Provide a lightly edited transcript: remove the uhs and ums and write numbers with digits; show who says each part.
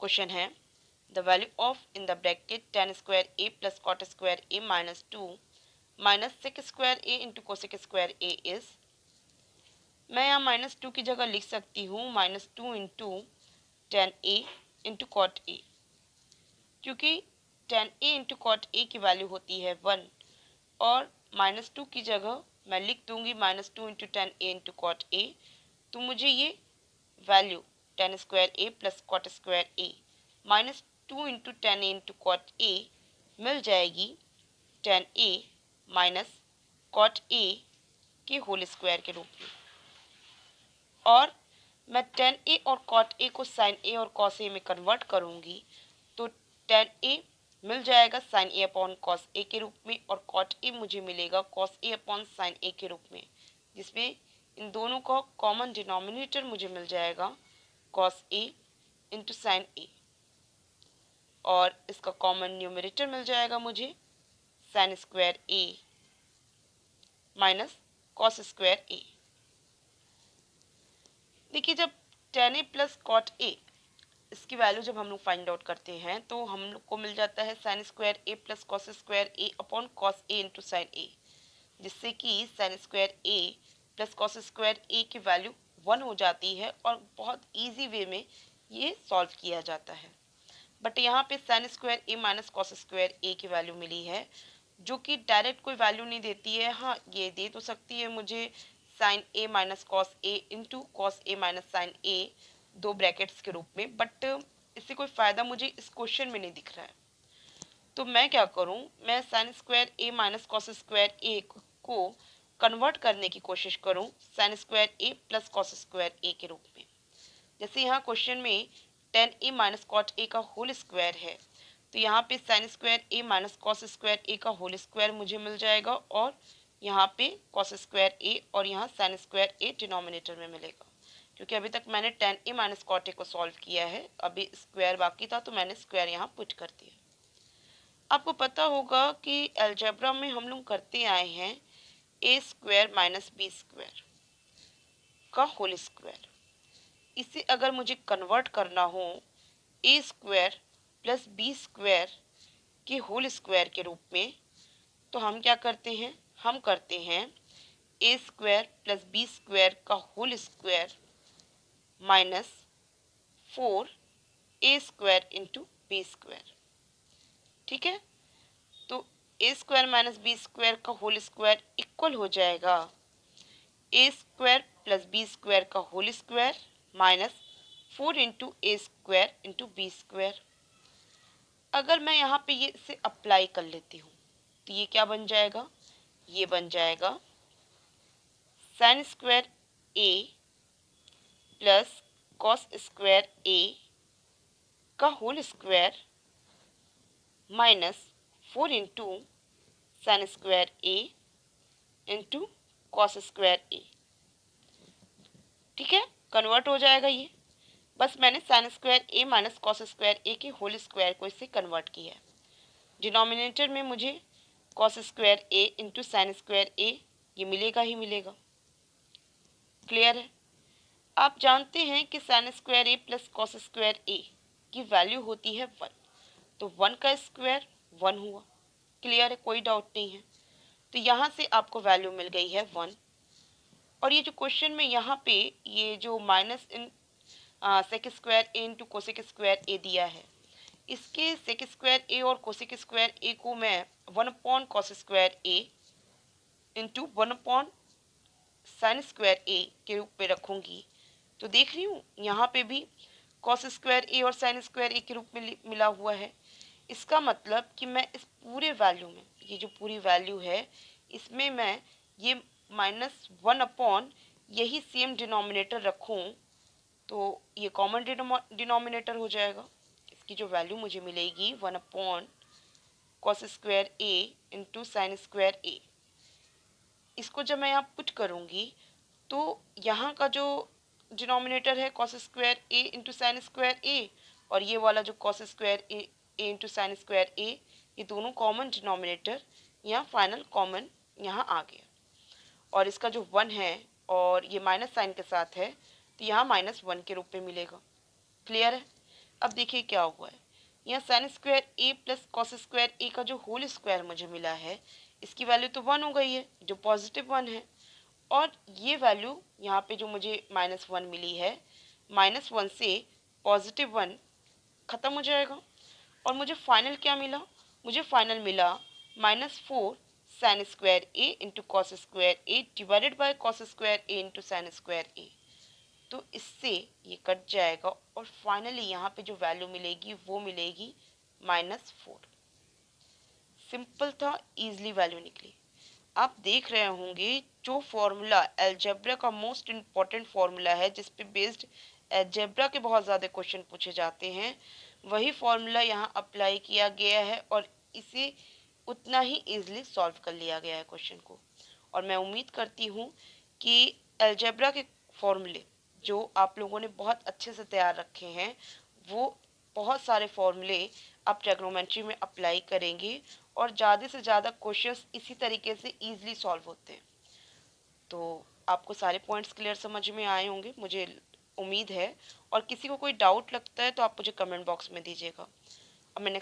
Speaker 1: Question है the value of in the bracket tan square A plus cot square A minus 2 minus sec square A into cosec square A is. मैं यहाँ -2 की जगह लिख सकती हूँ -2 into tan A into cot A, क्योंकि tan A into cot A की value होती है 1 और -2 की जगह मैं लिख दूंगी -2 into tan A into cot A. तो मुझे ये value tan square A plus cot square A -2 into tan A into cot A मिल जाएगी tan A minus cot A के होल स्क्वायर के रूप में। और मैं टेन ए और कॉट ए को साइन ए और कॉस ए में कन्वर्ट करूंगी तो टेन ए मिल जाएगा sign A upon cos A के रूप में और कॉट ए मुझे मिलेगा कॉस ए अपॉन साइन ए के रूप में, जिसमें इन दोनों का कॉमन डिनोमिनेटर मुझे मिल जाएगा cos A into sine A और इसका कॉमन न्यूमरेटर मिल जाएगा मुझे sine square A minus cos square A. देखिए जब tan A plus cot A इसकी वैल्यू जब हम लोग फाइंड आउट करते हैं तो हम लोग को मिल जाता है sign square A plus cos square A upon cos A into sine ए, जिससे कि sign square A plus cos square ए की वैल्यू 1 हो जाती है और बहुत इजी वे में ये सॉल्व किया जाता है। बट यहाँ पे sine square A minus cos square ए की वैल्यू मिली है जो कि डायरेक्ट कोई वैल्यू नहीं देती है। हाँ, ये दे तो सकती है मुझे sign A minus cos A into cos A minus sign ए दो ब्रैकेट्स के रूप में, बट इससे कोई फ़ायदा मुझे इस क्वेश्चन में नहीं दिख रहा है। तो मैं क्या करूं, मैं sine square A minus cos square A को कन्वर्ट करने की कोशिश करूं sine square A plus cos square A के रूप में। जैसे यहाँ क्वेश्चन में tan A minus cot A का होल स्क्वायर है तो यहाँ पे sine square A minus cos square A का होल स्क्वायर मुझे मिल जाएगा और यहाँ पे कॉस स्क्वायर ए और यहाँ साइन स्क्वायर ए डिनोमिनेटर में मिलेगा, क्योंकि अभी तक मैंने tan A minus cot A को सॉल्व किया है, अभी स्क्वायर बाकी था तो मैंने स्क्वायर यहाँ पुट कर दिया। आपको पता होगा कि अलजेब्रा में हम लोग करते आए हैं ए स्क्वायर माइनस बी स्क्वायर का होल स्क्वायर। इसे अगर मुझे कन्वर्ट करना हो ए स्क्वायर प्लस बी स्क्वायर के होल स्क्वायर के रूप में तो हम क्या करते हैं, हम करते हैं ए स्क्वायर प्लस बी स्क्वायर का होल स्क्वायर माइनस 4 ए स्क्वायर इंटू बी स्क्वायर। ठीक है, तो ए स्क्वायर माइनस बी स्क्वायर का होल स्क्वायर इक्वल हो जाएगा ए स्क्वायर प्लस बी स्क्वायर का होल स्क्वायर माइनस 4 इंटू ए स्क्वायर इंटू बी स्क्वायर। अगर मैं यहाँ पे ये इसे अप्लाई कर लेती हूँ तो ये क्या बन जाएगा, ये बन जाएगा sine square A plus cos square A का whole square minus 4 into sine square A into cos square A. ठीक है, कन्वर्ट हो जाएगा ये। बस मैंने sine square A minus cos square A के होल स्क्वायर को इससे कन्वर्ट किया है। डिनोमिनेटर में मुझे cos square A into sine square ए ये मिलेगा ही मिलेगा। क्लियर है। आप जानते हैं कि sign square A plus cos square ए की वैल्यू होती है 1, तो 1 का स्क्वायर 1 हुआ। क्लियर है, कोई डाउट नहीं है। तो यहाँ से आपको वैल्यू मिल गई है 1। और ये जो क्वेश्चन में यहाँ पे ये जो minus in sec square A into cosec square ए दिया है, इसके सेक स्क्वायर ए और कोसेक स्क्वायर ए को मैं 1 upon cos square A into 1 upon sine square A के रूप में रखूँगी। तो देख रही हूँ यहाँ पे भी कॉस स्क्वायर ए और साइन स्क्वायर ए के रूप में मिला हुआ है। इसका मतलब कि मैं इस पूरे वैल्यू में, ये जो पूरी वैल्यू है इसमें मैं ये -1 अपॉन यही सेम डिनोमिनेटर रखूँ तो ये कॉमन डिनोमिनेटर हो जाएगा। इसकी जो वैल्यू मुझे मिलेगी 1 upon cos square A into sine square ए, इसको जब मैं यहाँ पुट करूँगी तो यहाँ का जो डिनोमिनेटर है cos square A into sine square ए और ये वाला जो cos square A into sine square ए, ये दोनों कॉमन डिनोमिनेटर यहाँ फाइनल कॉमन यहाँ आ गया। और इसका जो 1 है और ये माइनस साइन के साथ है तो यहाँ -1 के रूप में मिलेगा। क्लियर है। अब देखिए क्या हुआ है, यहाँ sign square A plus cos square A का जो होल स्क्वायर मुझे मिला है, इसकी वैल्यू तो 1 हो गई है, जो पॉजिटिव 1 है। और ये वैल्यू यहाँ पे जो मुझे -1 मिली है, -1 से +1 ख़त्म हो जाएगा। और मुझे फाइनल क्या मिला, मुझे फाइनल मिला -4 sine square A into cos square A divided by cos square A into sine square A. तो इससे ये कट जाएगा और फाइनली यहाँ पे जो वैल्यू मिलेगी वो मिलेगी -4। सिंपल था, इजली वैल्यू निकली। आप देख रहे होंगे जो फॉर्मूला अलजेब्रा का मोस्ट इम्पॉर्टेंट फॉर्मूला है, जिस पे बेस्ड अलजेब्रा के बहुत ज़्यादा क्वेश्चन पूछे जाते हैं, वही फॉर्मूला यहाँ अप्लाई किया गया है और इसे उतना ही इजीली सॉल्व कर लिया गया है क्वेश्चन को। और मैं उम्मीद करती हूँ कि अलजेब्रा के फॉर्मूले जो आप लोगों ने बहुत अच्छे से तैयार रखे हैं, वो बहुत सारे फॉर्मूले आप ट्रिग्नोमेट्री में अप्लाई करेंगे और ज़्यादा से ज़्यादा क्वेश्चंस इसी तरीके से ईजिली सॉल्व होते हैं। तो आपको सारे पॉइंट्स क्लियर समझ में आए होंगे, मुझे उम्मीद है। और किसी को कोई डाउट लगता है तो आप मुझे कमेंट बॉक्स में दीजिएगा। अब मैं